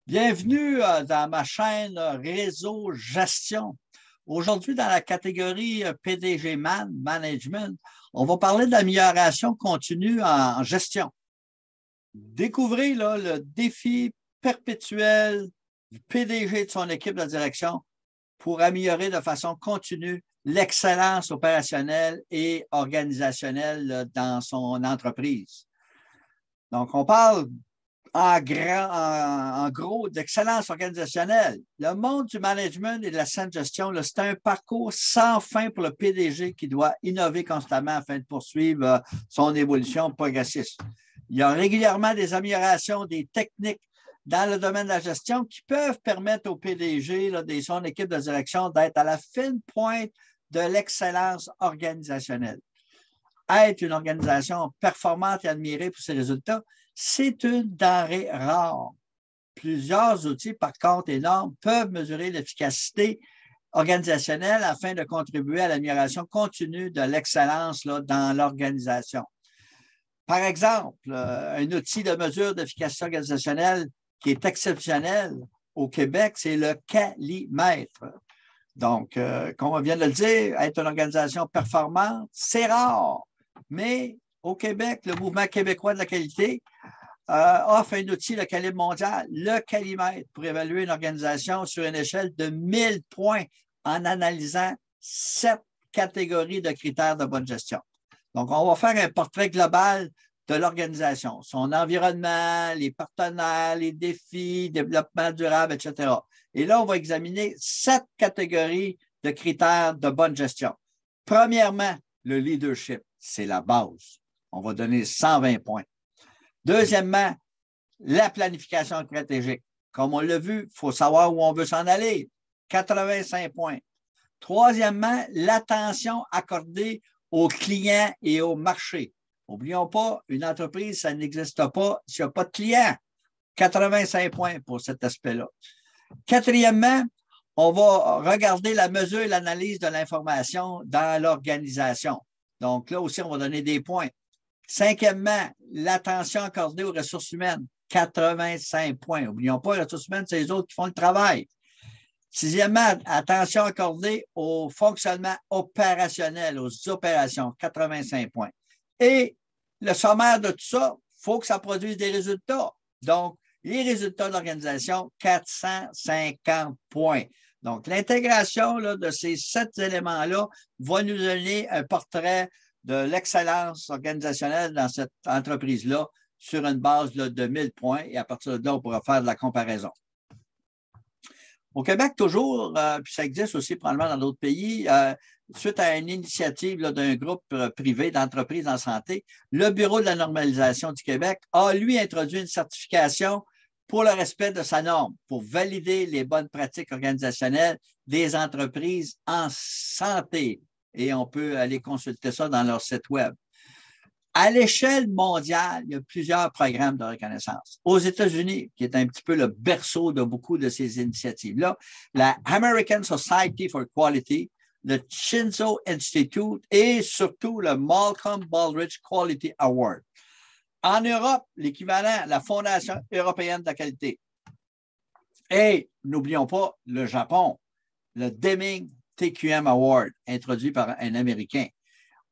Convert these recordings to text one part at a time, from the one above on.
Bienvenue dans ma chaîne Réseau Gestion. Aujourd'hui, dans la catégorie PDG Management, on va parler d'amélioration continue en gestion. Découvrez là, le défi perpétuel du PDG de son équipe de direction pour améliorer de façon continue l'excellence opérationnelle et organisationnelle dans son entreprise. Donc, on parle en gros d'excellence organisationnelle. Le monde du management et de la saine gestion, c'est un parcours sans fin pour le PDG qui doit innover constamment afin de poursuivre son évolution progressiste. Il y a régulièrement des améliorations, des techniques dans le domaine de la gestion qui peuvent permettre au PDG de son équipe de direction d'être à la fine pointe de l'excellence organisationnelle. Être une organisation performante et admirée pour ses résultats, c'est une denrée rare. Plusieurs outils, par contre, et normes peuvent mesurer l'efficacité organisationnelle afin de contribuer à l'amélioration continue de l'excellence dans l'organisation. Par exemple, un outil de mesure d'efficacité organisationnelle qui est exceptionnel au Québec, c'est le Calimètre. Donc, comme on vient de le dire, être une organisation performante, c'est rare. Mais au Québec, le Mouvement québécois de la qualité offre un outil de calibre mondial, le Calimètre, pour évaluer une organisation sur une échelle de 1000 points en analysant 7 catégories de critères de bonne gestion. Donc, on va faire un portrait global de l'organisation, son environnement, les partenaires, les défis, développement durable, etc. Et là, on va examiner 7 catégories de critères de bonne gestion. Premièrement, le leadership, c'est la base. On va donner 120 points. Deuxièmement, la planification stratégique. Comme on l'a vu, il faut savoir où on veut s'en aller. 85 points. Troisièmement, l'attention accordée aux clients et au marché. N'oublions pas, une entreprise, ça n'existe pas s'il n'y a pas de clients. 85 points pour cet aspect-là. Quatrièmement, on va regarder la mesure et l'analyse de l'information dans l'organisation. Donc là aussi, on va donner des points. Cinquièmement, l'attention accordée aux ressources humaines. 85 points. N'oublions pas, les ressources humaines, c'est les autres qui font le travail. Sixièmement, attention accordée au fonctionnement opérationnel, aux opérations. 85 points. Et le sommaire de tout ça, il faut que ça produise des résultats. Donc, les résultats de l'organisation, 450 points. Donc, l'intégration de ces 7 éléments-là va nous donner un portrait de l'excellence organisationnelle dans cette entreprise-là sur une base de 1000 points. Et à partir de là, on pourra faire de la comparaison. Au Québec, toujours, puis ça existe aussi probablement dans d'autres pays, suite à une initiative d'un groupe privé d'entreprises en santé, le Bureau de la normalisation du Québec a, lui, introduit une certification pour le respect de sa norme, pour valider les bonnes pratiques organisationnelles des entreprises en santé. Et on peut aller consulter ça dans leur site web. À l'échelle mondiale, il y a plusieurs programmes de reconnaissance. Aux États-Unis, qui est un petit peu le berceau de beaucoup de ces initiatives-là, la American Society for Quality, le Shinzo Institute et surtout le Malcolm Baldrige Quality Award. En Europe, l'équivalent, la Fondation européenne de la qualité. Et n'oublions pas le Japon, le Deming TQM Award, introduit par un Américain.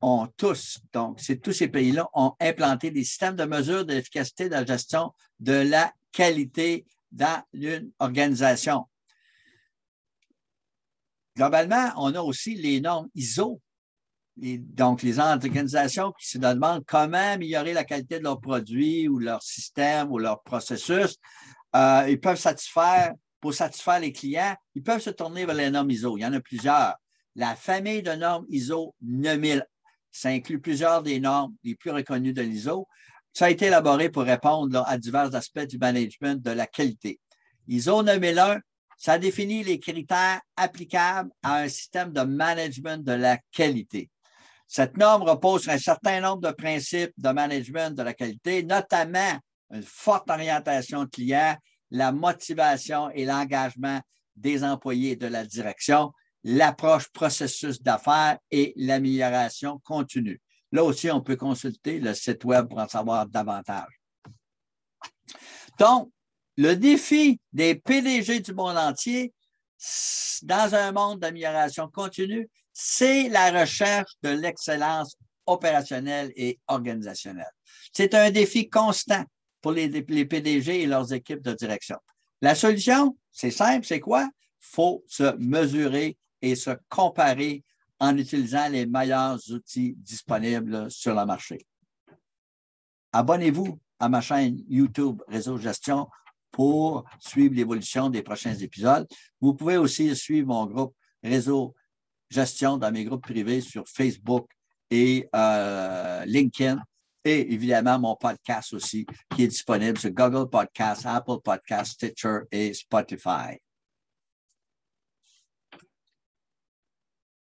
Donc, tous ces pays-là ont implanté des systèmes de mesure de l'efficacité de la gestion de la qualité dans une organisation. Globalement, on a aussi les normes ISO. Donc, les organisations qui se demandent comment améliorer la qualité de leurs produits ou leur système ou leur processus, ils peuvent pour satisfaire les clients, ils peuvent se tourner vers les normes ISO. Il y en a plusieurs. La famille de normes ISO 9000, ça inclut plusieurs des normes les plus reconnues de l'ISO. Ça a été élaboré pour répondre à divers aspects du management de la qualité. ISO 9001, ça définit les critères applicables à un système de management de la qualité. Cette norme repose sur un certain nombre de principes de management de la qualité, notamment une forte orientation client, la motivation et l'engagement des employés de la direction, l'approche processus d'affaires et l'amélioration continue. Là aussi, on peut consulter le site web pour en savoir davantage. Donc, le défi des PDG du monde entier, dans un monde d'amélioration continue, c'est la recherche de l'excellence opérationnelle et organisationnelle. C'est un défi constant pour les PDG et leurs équipes de direction. La solution, c'est simple, c'est quoi? Il faut se mesurer et se comparer en utilisant les meilleurs outils disponibles sur le marché. Abonnez-vous à ma chaîne YouTube Réseau Gestion pour suivre l'évolution des prochains épisodes. Vous pouvez aussi suivre mon groupe Réseau Gestion dans mes groupes privés sur Facebook et LinkedIn. Et évidemment, mon podcast aussi, qui est disponible sur Google Podcast, Apple Podcast, Stitcher et Spotify.